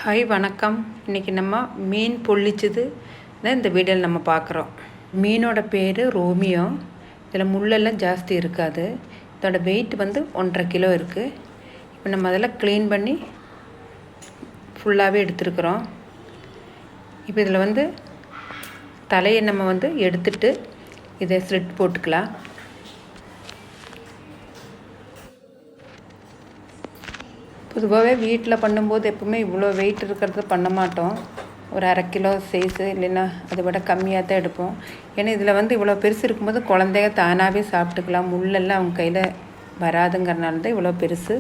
Hi வணக்கம். இன்றைக்கி நம்ம மீன் பொள்ளிச்சது தான் இந்த வீடியோவில் நம்ம பார்க்குறோம். மீனோட பேர் ரோமியோ. இதில் முள்ளெல்லாம் ஜாஸ்தி இருக்காது. இதோட வெயிட் வந்து 1.5 கிலோ இருக்குது. இப்போ நம்ம அதெல்லாம் க்ளீன் பண்ணி ஃபுல்லாகவே எடுத்துருக்குறோம். இப்போ இதில் வந்து தலையை நம்ம வந்து எடுத்துட்டு இதை ஸ்லிட் போட்டுக்கலாம். பொதுவாகவே வீட்டில் பண்ணும்போது எப்பவுமே இவ்வளோ வெயிட் இருக்கிறது பண்ண மாட்டோம். ஒரு 1/2 கிலோ சைஸு இல்லைன்னா அதை விட கம்மியாக தான் எடுப்போம். ஏன்னா இதில் வந்து இவ்வளோ பெருசு இருக்கும்போது குழந்தைங்க தானாகவே சாப்பிட்டுக்கலாம். முள்ளெல்லாம் அவங்க கையில் வராதுங்கிறனால தான் இவ்வளோ பெருசு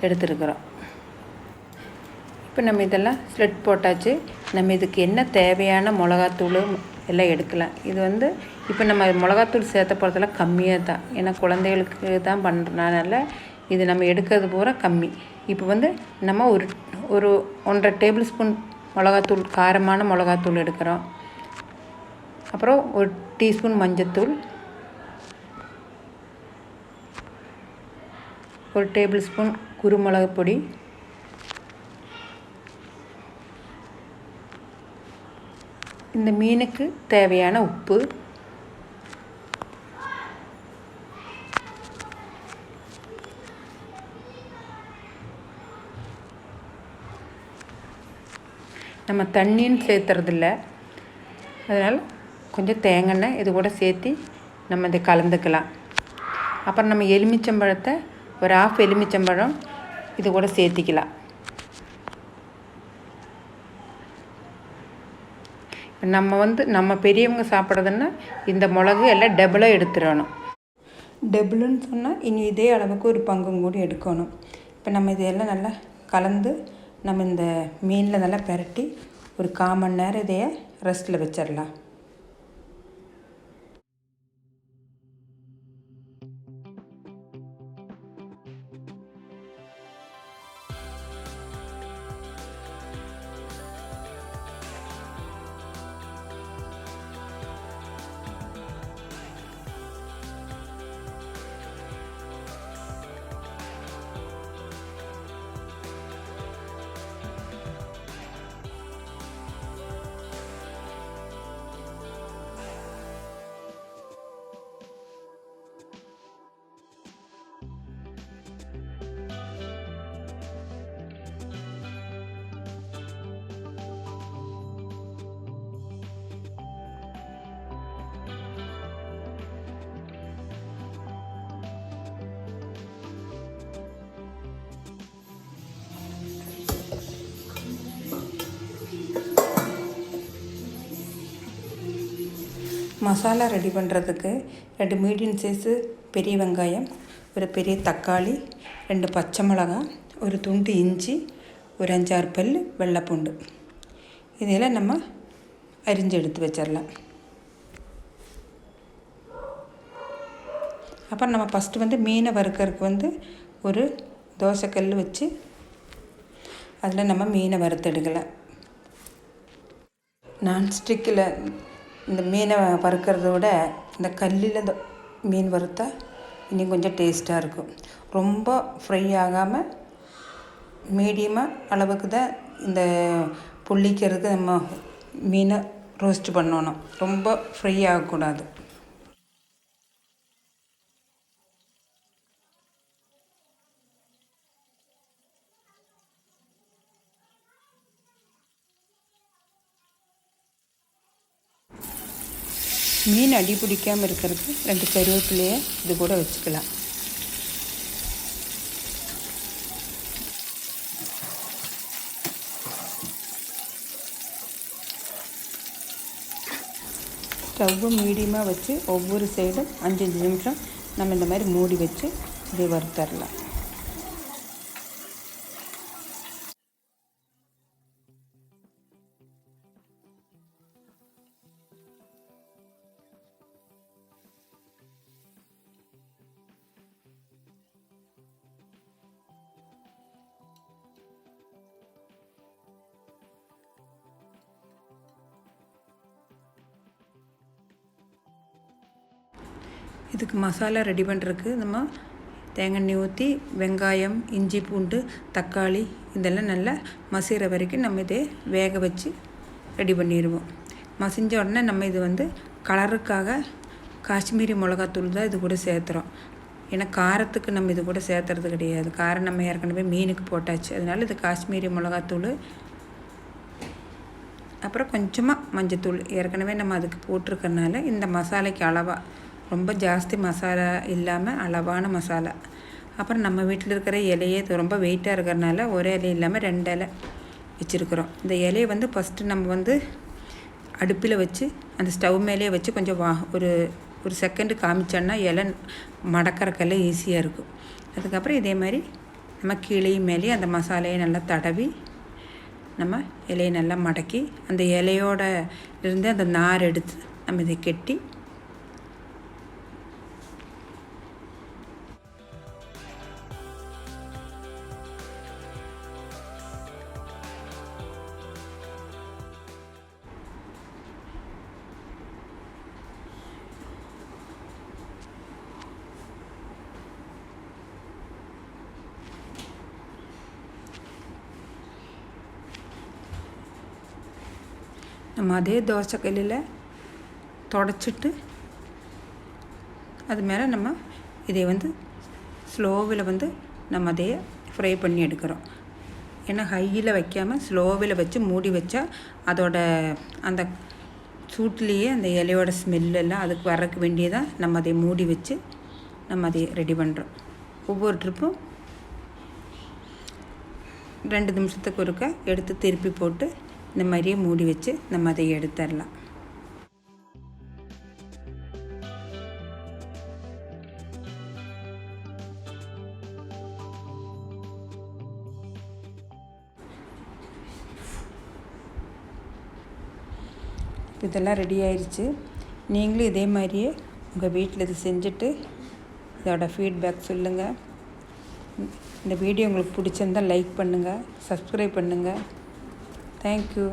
எடுத்துருக்குறோம். இப்போ நம்ம இதெல்லாம் ஸ்லிட் போட்டாச்சு. நம்ம இதுக்கு என்ன தேவையான மிளகாத்தூள் எல்லாம் எடுக்கலாம். இது வந்து இப்போ நம்ம மிளகாத்தூள் சேர்த்த போகிறதெல்லாம் கம்மியாக தான், ஏன்னா குழந்தைகளுக்கு தான் பண்ணுறதுனால இது நம்ம எடுக்கிறது பூரா கம்மி. இப்போ வந்து நம்ம ஒரு 1.5 டேபிள் ஸ்பூன் மிளகாத்தூள், காரமான மிளகாத்தூள் எடுக்கிறோம். அப்புறம் 1 டீஸ்பூன் மஞ்சத்தூள், 1 டேபிள் ஸ்பூன் குருமிளகு பொடி, இந்த மீனுக்கு தேவையான உப்பு, நம்ம தண்ணின்னு சேர்த்துறதில்ல, அதனால் கொஞ்சம் தேங்காய் இது கூட சேர்த்து நம்ம இதை கலந்துக்கலாம். அப்புறம் நம்ம எலுமிச்சம்பழத்தை ஒரு 1/2 எலுமிச்சம்பழம் இது கூட சேர்த்திக்கலாம். நம்ம பெரியவங்க சாப்பிட்றதுன்னா இந்த மிளகு எல்லாம் டபுளாக எடுத்துடணும். டபுளுன்னு சொன்னால் இனி இதே அளவுக்கு ஒரு பங்கும் கூட எடுக்கணும். இப்போ நம்ம இதையெல்லாம் நல்லா கலந்து நம்ம இந்த மீனில் நல்லா பெரட்டி ஒரு 1/4 மணி நேரம் இதைய ரெஸ்ட்டில் வச்சிடலாம். மசாலா ரெடி பண்ணுறதுக்கு 2 மீடியம் சைஸு பெரிய வெங்காயம், ஒரு பெரிய தக்காளி, 2 பச்சை மிளகாய், ஒரு துண்டு இஞ்சி, ஒரு 5-6 பல் வெள்ளைப்பூண்டு, இதெல்லாம் நம்ம அரிஞ்சு எடுத்து வச்சிடலாம். அப்புறம் நம்ம ஃபஸ்ட்டு வந்து மீனை வறுக்கிறதுக்கு வந்து ஒரு தோசைக்கல் வச்சு அதில் நம்ம மீனை வறுத்தெடுக்கலாம். நான்ஸ்டிக்கில் இந்த மீனை வறுக்கிறத விட இந்த கல்லில் இந்த மீன் வறுத்தா இன்னும் கொஞ்சம் டேஸ்ட்டாக இருக்கும். ரொம்ப ஃப்ரை ஆகாமல் மீடியமாக அளவுக்கு தான் இந்த பொள்ளிக்கிறதுக்கு நம்ம மீனை ரோஸ்ட் பண்ணணும். ரொம்ப ஃப்ரை ஆகக்கூடாது. மீன் அடி பிடிக்காமல் இருக்கிறதுக்கு 2 கருவேப்பிலையை இது கூட வச்சுக்கலாம். ஸ்டவ்வு மீடியமாக வச்சு ஒவ்வொரு சைடும் 5-5 நிமிஷம் நம்ம இந்த மாதிரி மூடி வச்சு இதை வறுத்தரலாம். இதுக்கு மசாலா ரெடி பண்ணுறதுக்கு நம்ம தேங்காய் எண்ணெய் ஊற்றி வெங்காயம், இஞ்சி, பூண்டு, தக்காளி இதெல்லாம் நல்லா மசிகிற வரைக்கும் நம்ம இதே வேக வச்சு ரெடி பண்ணிடுவோம். மசிஞ்ச உடனே நம்ம இது வந்து கலருக்காக காஷ்மீரி மிளகாத்தூள் தான் இது கூட சேர்த்துறோம். ஏன்னா காரத்துக்கு நம்ம இது கூட சேர்த்துறது கிடையாது. காரம் நம்ம ஏற்கனவே மீனுக்கு போட்டாச்சு. அதனால இது காஷ்மீரி மிளகாத்தூள், அப்புறம் கொஞ்சமாக மஞ்சத்தூள் ஏற்கனவே நம்ம அதுக்கு போட்டிருக்கறனால இந்த மசாலைக்கு அளவாக, ரொம்ப ஜாஸ்தி மசாலா இல்லாமல் அளவான மசாலா. அப்புறம் நம்ம வீட்டில் இருக்கிற இலையே ரொம்ப வெயிட்டாக இருக்கிறனால ஒரு இலை இல்லாமல் 2 இலை வச்சுருக்குறோம். இந்த இலையை வந்து ஃபஸ்ட்டு நம்ம வந்து அடுப்பில் வச்சு அந்த ஸ்டவ் மேலேயே வச்சு கொஞ்சம் ஒரு செகண்டு காமிச்சோன்னா இலை மடக்கறக்கெல்லாம் ஈஸியாக இருக்கும். அதுக்கப்புறம் இதே மாதிரி நம்ம கீழேயும் மேலேயும் அந்த மசாலையை நல்லா தடவி நம்ம இலையை நல்லா மடக்கி அந்த இலையோட இருந்து அந்த நார் எடுத்து நம்ம இதை கெட்டி நம்ம அதே தோசைக்கல்லில் தொடச்சிட்டு அது மேலே நம்ம இதை வந்து ஸ்லோவில் வந்து நம்ம அதையே ஃப்ரை பண்ணி எடுக்கிறோம். ஏன்னா ஹையில் வைக்காமல் ஸ்லோவில் வச்சு மூடி வச்சா அதோட அந்த சூட்லேயே அந்த இலையோட ஸ்மெல்லெல்லாம் அதுக்கு வரக்கு வேண்டியதாக நம்ம அதை மூடி வச்சு நம்ம அதை ரெடி பண்ணுறோம். ஒவ்வொரு ட்ரிப்பும் 2 நிமிஷத்துக்கு ஒருக்கா எடுத்து திருப்பி போட்டு இந்த மாதிரியே மூடி வச்சு நம்ம அதை எடுத்துடலாம். இதெல்லாம் ரெடி ஆயிடுச்சு. நீங்களும் இதே மாதிரியே உங்கள் வீட்டில் இது செஞ்சுட்டு இதோட ஃபீட்பேக் சொல்லுங்கள். இந்த வீடியோ உங்களுக்கு பிடிச்சிருந்தால் லைக் பண்ணுங்கள், சப்ஸ்கிரைப் பண்ணுங்கள். Thank you.